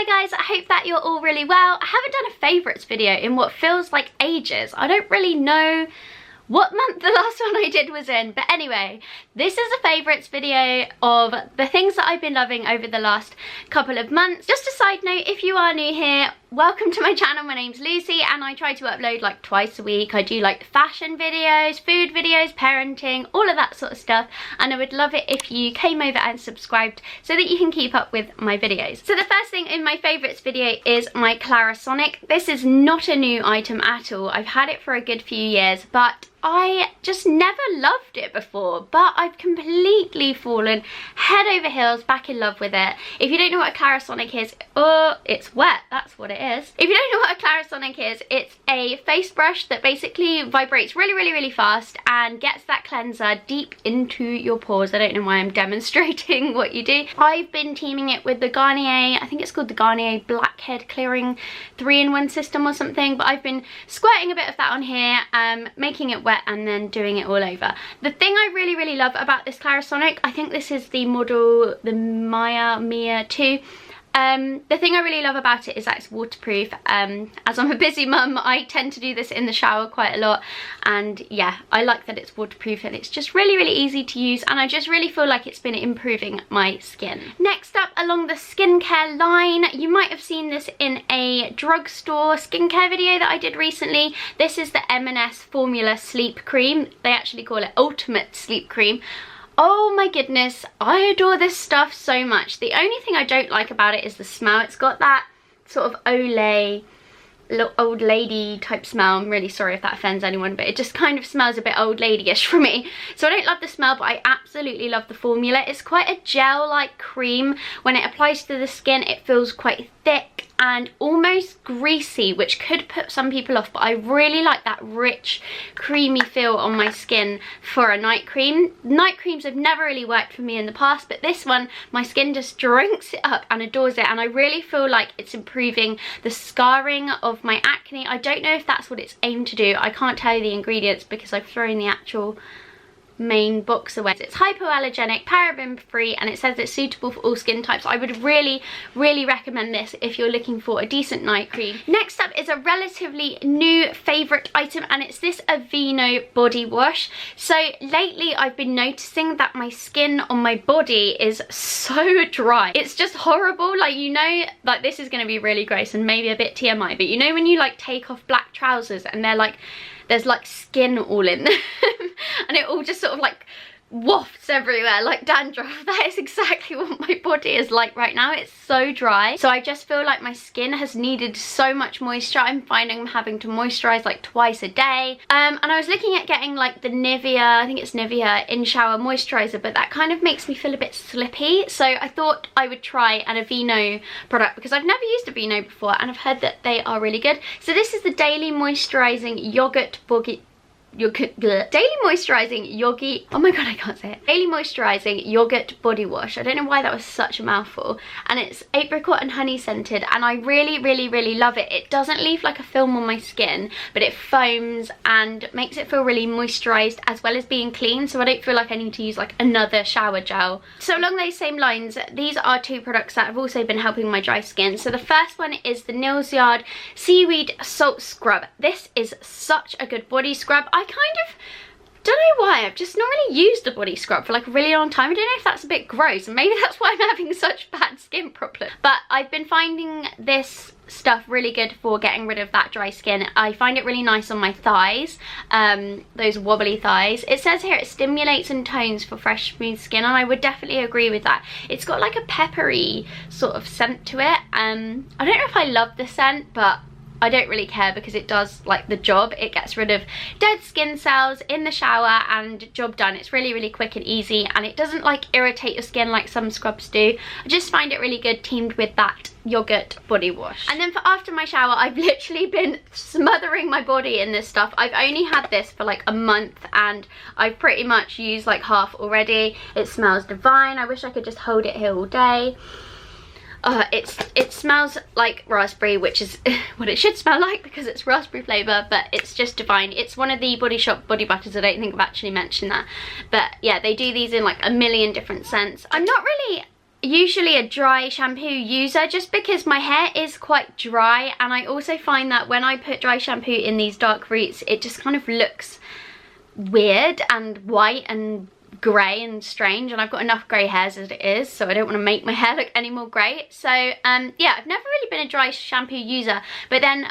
Hi guys, I hope that you're all really well. I haven't done a favourites video in what feels like ages. I don't really know what month the last one I did was in, but anyway, this is a favourites video of the things that I've been loving over the last couple of months. Just a side note, if you are new here, welcome to my channel. My name's Lucy and I try to upload like twice a week. I do like fashion videos, food videos, parenting, all of that sort of stuff, and I would love it if you came over and subscribed so that you can keep up with my videos. So the first thing in my favourites video is my Clarisonic. This is not a new item at all. I've had it for a good few years, but I just never loved it before, but I've completely fallen head over heels back in love with it. If you don't know what a Clarisonic is, oh, it's wet, that's what it is. If you don't know what a Clarisonic is, it's a face brush that basically vibrates really fast and gets that cleanser deep into your pores. I don't know why I'm demonstrating what you do. I've been teaming it with the Garnier, I think it's called the Garnier Blackhead Clearing 3-in-1 system or something, but I've been squirting a bit of that on here, making it wet and then doing it all over. The thing I really love about this Clarisonic, I think this is the model, the Mia 2. The thing I really love about it is that it's waterproof. As I'm a busy mum, I tend to do this in the shower quite a lot, and yeah, I like that it's waterproof and it's just really easy to use, and I just really feel like it's been improving my skin. Next up along the skincare line, you might have seen this in a drugstore skincare video that I did recently. This is the M&S Formula Sleep Cream. They actually call it Ultimate Sleep Cream. Oh my goodness, I adore this stuff so much. The only thing I don't like about it is the smell. It's got that sort of Olay, old lady type smell. I'm really sorry if that offends anyone, but it just kind of smells a bit old lady-ish for me. So I don't love the smell, but I absolutely love the formula. It's quite a gel-like cream. When it applies to the skin, it feels quite thick and almost greasy, which could put some people off, but I really like that rich, creamy feel on my skin for a night cream. Night creams have never really worked for me in the past, but this one, my skin just drinks it up and adores it, and I really feel like it's improving the scarring of my acne. I don't know if that's what it's aimed to do. I can't tell you the ingredients because I've thrown the actual main box away. It's hypoallergenic, paraben free, and it says it's suitable for all skin types. I would really recommend this if you're looking for a decent night cream. Next up is a relatively new favourite item, and it's this Aveeno body wash. So lately I've been noticing that my skin on my body is so dry. It's just horrible. Like, you know, like, this is going to be really gross and maybe a bit TMI, but you know when you like take off black trousers and they're like, there's like skin all in them and it all just sort of like wafts everywhere like dandruff. That is exactly what my body is like right now. It's so dry, so I just feel like my skin has needed so much moisture. I'm finding I'm having to moisturize like twice a day, and I was looking at getting like the Nivea, I think it's Nivea in shower moisturizer, but that kind of makes me feel a bit slippy, so I thought I would try an Aveeno product because I've never used Aveeno before and I've heard that they are really good. So this is the Daily Moisturizing Yogurt Daily Moisturizing Yogi, oh my god, I can't say it. Daily Moisturizing Yogurt Body Wash. I don't know why that was such a mouthful. And it's apricot and honey scented, and I really love it. It doesn't leave like a film on my skin, but it foams and makes it feel really moisturized as well as being clean, so I don't feel like I need to use like another shower gel. So along those same lines, these are two products that have also been helping my dry skin. So the first one is the Nils Yard Seaweed Salt Scrub. This is such a good body scrub. I kind of don't know why, I've just not really used a body scrub for like a really long time. I don't know if that's a bit gross, and maybe that's why I'm having such bad skin problems. But I've been finding this stuff really good for getting rid of that dry skin. I find it really nice on my thighs, those wobbly thighs. It says here it stimulates and tones for fresh, smooth skin, and I would definitely agree with that. It's got like a peppery sort of scent to it. I don't know if I love the scent, but I don't really care because it does like the job. It gets rid of dead skin cells in the shower and job done. It's really quick and easy, and it doesn't like irritate your skin like some scrubs do. I just find it really good teamed with that yogurt body wash. And then for after my shower, I've literally been smothering my body in this stuff. I've only had this for like a month and I've pretty much used like half already. It smells divine. I wish I could just hold it here all day. It smells like raspberry, which is what it should smell like because it's raspberry flavour, but it's just divine. It's one of the Body Shop body butters. I don't think I've actually mentioned that, but yeah, they do these in like a million different scents. I'm not really usually a dry shampoo user just because my hair is quite dry, and I also find that when I put dry shampoo in these dark roots, it just kind of looks weird and white and grey and strange, and I've got enough grey hairs as it is, so I don't want to make my hair look any more grey. So yeah, I've never really been a dry shampoo user, but then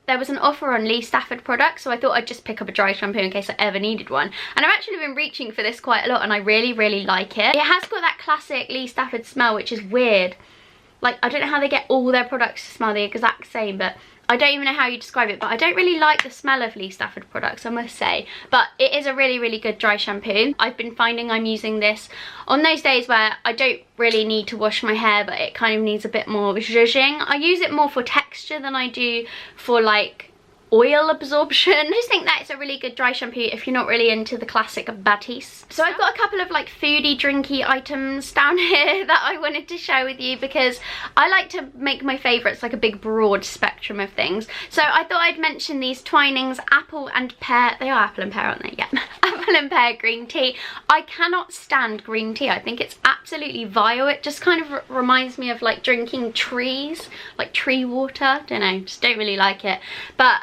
there was an offer on Lee Stafford products, so I thought I'd just pick up a dry shampoo in case I ever needed one, and I've actually been reaching for this quite a lot, and I really like it. It has got that classic Lee Stafford smell, which is weird. Like, I don't know how they get all their products to smell the exact same, but I don't even know how you describe it, but I don't really like the smell of Lee Stafford products, I must say. But it is a really good dry shampoo. I've been finding I'm using this on those days where I don't really need to wash my hair, but it kind of needs a bit more zhuzhing. I use it more for texture than I do for like oil absorption. I just think that it's a really good dry shampoo if you're not really into the classic Batiste. So I've got a couple of like foodie drinky items down here that I wanted to share with you, because I like to make my favourites like a big broad spectrum of things. So I thought I'd mention these Twinings apple and pear. They are apple and pear, aren't they? Yeah. Apple and pear green tea. I cannot stand green tea. I think it's absolutely vile. It just kind of reminds me of like drinking trees, like tree water. Don't know, just don't really like it. But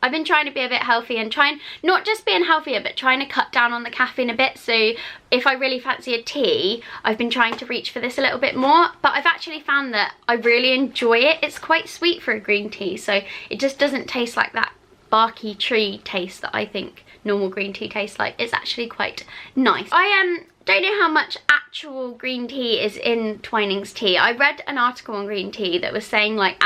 I've been trying to be a bit healthy and not just being healthier, but trying to cut down on the caffeine a bit. So if I really fancy a tea, I've been trying to reach for this a little bit more, but I've actually found that I really enjoy it. It's quite sweet for a green tea, so it just doesn't taste like that barky tree taste that I think normal green tea tastes like. It's actually quite nice. I don't know how much actual green tea is in Twinings tea. I read an article on green tea that was saying like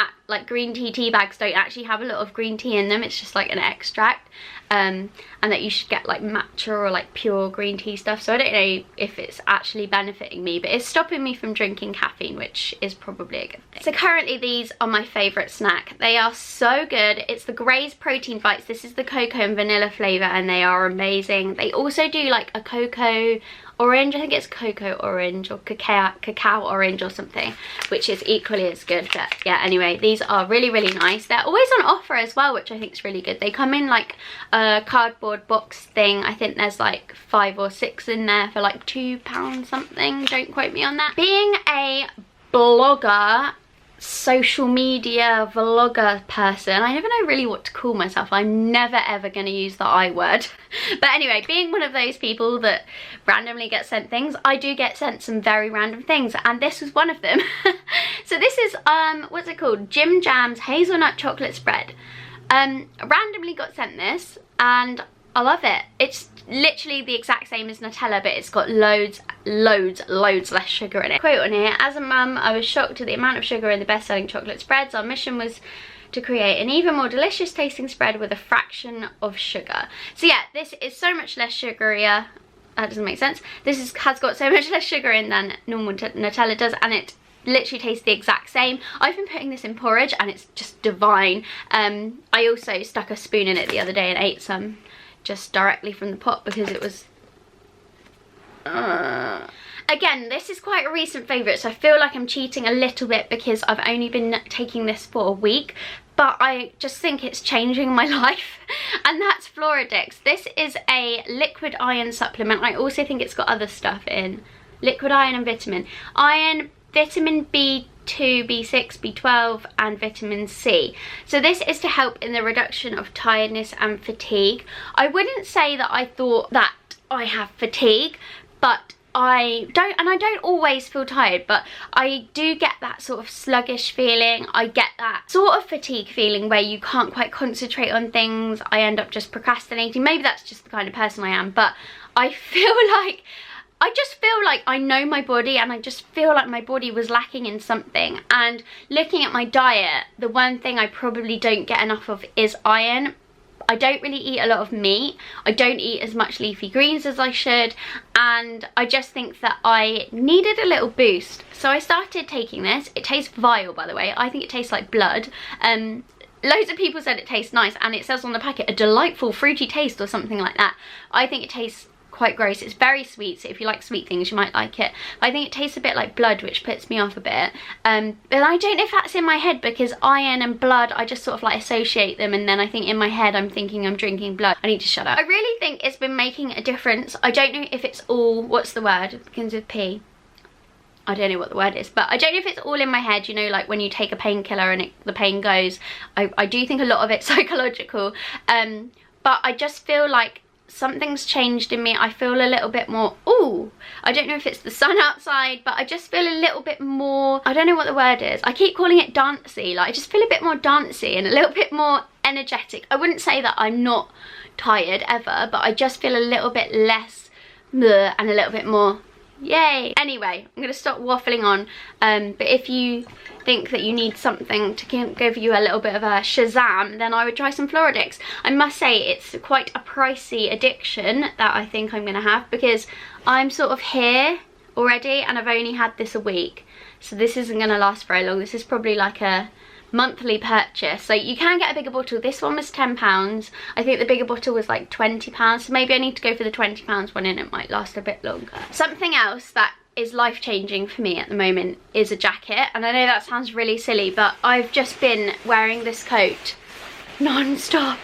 green tea bags don't actually have a lot of green tea in them. It's just like an extract, and that you should get like matcha or like pure green tea stuff. So I don't know if it's actually benefiting me, but it's stopping me from drinking caffeine, which is probably a good thing. So currently these are my favourite snack. They are so good. It's the Grey's protein bites. This is the cocoa and vanilla flavour, and they are amazing. They also do like a cocoa orange, I think it's cocoa orange or cacao orange or something, which is equally as good. But yeah, anyway, these are really nice. They're always on offer as well, which I think is really good. They come in like a cardboard box thing. I think there's like 5 or 6 in there for like £2 something. Don't quote me on that. Being a blogger, social media vlogger person, I never know really what to call myself. I'm never ever going to use the I word. But anyway, being one of those people that randomly get sent things, I do get sent some very random things, and this was one of them. So this is what's it called, Jim Jam's hazelnut chocolate spread. Randomly got sent this, and I love it. It's literally the exact same as Nutella, but it's got loads less sugar in it. Quote on here: as a mum, I was shocked at the amount of sugar in the best-selling chocolate spreads. Our mission was to create an even more delicious tasting spread with a fraction of sugar. So yeah, this is so much less sugarier. That doesn't make sense. This has got so much less sugar in than normal Nutella does, and it literally tastes the exact same. I've been putting this in porridge and it's just divine. I also stuck a spoon in it the other day and ate some just directly from the pot because it was again, this is quite a recent favourite, so I feel like I'm cheating a little bit because I've only been taking this for a week, but I just think it's changing my life, and that's Flora Dix. This is a liquid iron supplement. I also think it's got other stuff in. Liquid iron and vitamin. Iron, vitamin B2, B6, B12 and vitamin C. So this is to help in the reduction of tiredness and fatigue. I wouldn't say that I thought that I have fatigue, but I don't always feel tired, but I do get that sort of sluggish feeling. I get that sort of fatigue feeling where you can't quite concentrate on things. I end up just procrastinating. Maybe that's just the kind of person I am, but I just feel like I know my body, and I just feel like my body was lacking in something. And looking at my diet, the one thing I probably don't get enough of is iron. I don't really eat a lot of meat. I don't eat as much leafy greens as I should, and I just think that I needed a little boost. So I started taking this. It tastes vile, by the way. I think it tastes like blood. Loads of people said it tastes nice, and it says on the packet a delightful fruity taste or something like that. I think it tastes quite gross. It's very sweet, so if you like sweet things you might like it. I think it tastes a bit like blood, which puts me off a bit. But I don't know if that's in my head, because iron and blood, I just sort of like associate them, and then I think in my head I'm thinking I'm drinking blood. I need to shut up. I really think it's been making a difference. I don't know if it's all, what's the word? It begins with P. I don't know what the word is, but I don't know if it's all in my head, you know, like when you take a painkiller and the pain goes. I do think a lot of it's psychological, but I just feel like something's changed in me. I feel a little bit more, ooh, I don't know if it's the sun outside, but I just feel a little bit more, I don't know what the word is. I keep calling it dancey. Like, I just feel a bit more dancey and a little bit more energetic. I wouldn't say that I'm not tired ever, but I just feel a little bit less bleh and a little bit more yay. Anyway, I'm gonna stop waffling on, but if you think that you need something to give you a little bit of a shazam, then I would try some Flora Dix. I must say it's quite a pricey addiction that I think I'm gonna have, because I'm sort of here already and I've only had this a week, so this isn't gonna last very long. This is probably like a monthly purchase. So you can get a bigger bottle. This one was £10. I think the bigger bottle was like £20, so maybe I need to go for the £20 one and it might last a bit longer. Something else that is life-changing for me at the moment is a jacket, and I know that sounds really silly, but I've just been wearing this coat non-stop.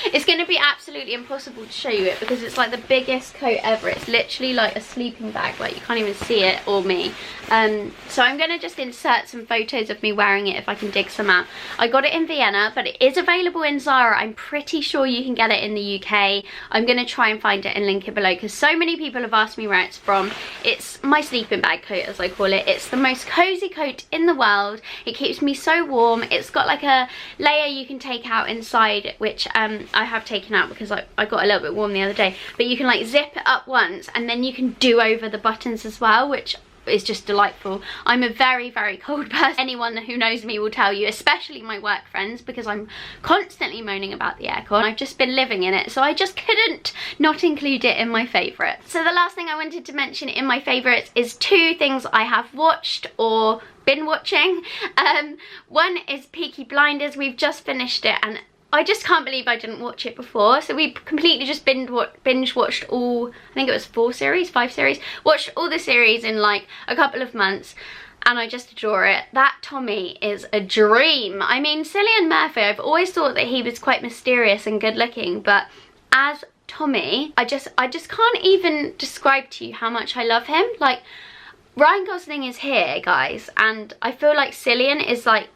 It's going to be absolutely impossible to show you it because it's like the biggest coat ever. It's literally like a sleeping bag, like you can't even see it or me. So I'm going to just insert some photos of me wearing it if I can dig some out. I got it in Vienna, but it is available in Zara. I'm pretty sure you can get it in the UK. I'm going to try and find it and link it below because so many people have asked me where it's from. It's my sleeping bag coat, as I call it. It's the most cozy coat in the world. It keeps me so warm. It's got like a layer you can take out inside, which I have taken out because I got a little bit warm the other day, but you can like zip it up once and then you can do over the buttons as well, which is just delightful. I'm a very, very cold person. Anyone who knows me will tell you, especially my work friends, because I'm constantly moaning about the aircon. I've just been living in it, so I just couldn't not include it in my favourites. So the last thing I wanted to mention in my favourites is two things I have watched or been watching. One is Peaky Blinders. We've just finished it and I just can't believe I didn't watch it before. So we completely just binge watched all, I think it was 5 series. Watched all the series in like a couple of months and I just adore it. That Tommy is a dream. I mean, Cillian Murphy, I've always thought that he was quite mysterious and good looking, but as Tommy, I just can't even describe to you how much I love him. Like, Ryan Gosling is here, guys, and I feel like Cillian is like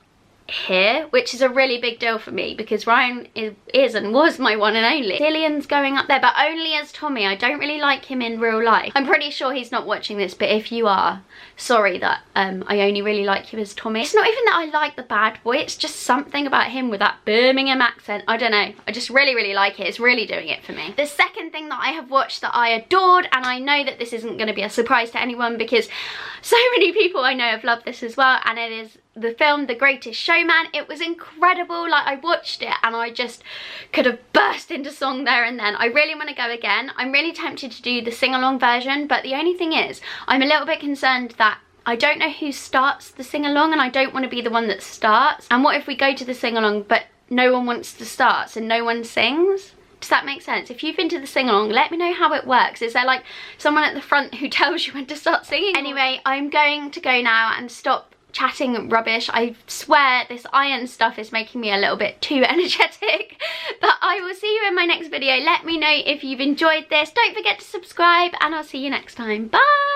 here, which is a really big deal for me because Ryan is and was my one and only. Cillian's going up there, but only as Tommy. I don't really like him in real life. I'm pretty sure he's not watching this, but if you are, sorry that I only really like you as Tommy. It's not even that I like the bad boy, it's just something about him with that Birmingham accent. I don't know, I just really, really like it. It's really doing it for me. The second thing that I have watched that I adored, and I know that this isn't going to be a surprise to anyone because so many people I know have loved this as well, and it is the film The Greatest Showman. It was incredible. Like, I watched it and I just could have burst into song there and then. I really want to go again. I'm really tempted to do the sing-along version, but the only thing is I'm a little bit concerned that I don't know who starts the sing-along and I don't want to be the one that starts. And what if we go to the sing-along but no one wants to start, so no one sings? Does that make sense? If you've been to the sing-along, let me know how it works. Is there like someone at the front who tells you when to start singing? Anyway, I'm going to go now and stop chatting rubbish. I swear this iron stuff is making me a little bit too energetic, but I will see you in my next video. Let me know if you've enjoyed this. Don't forget to subscribe and I'll see you next time. Bye!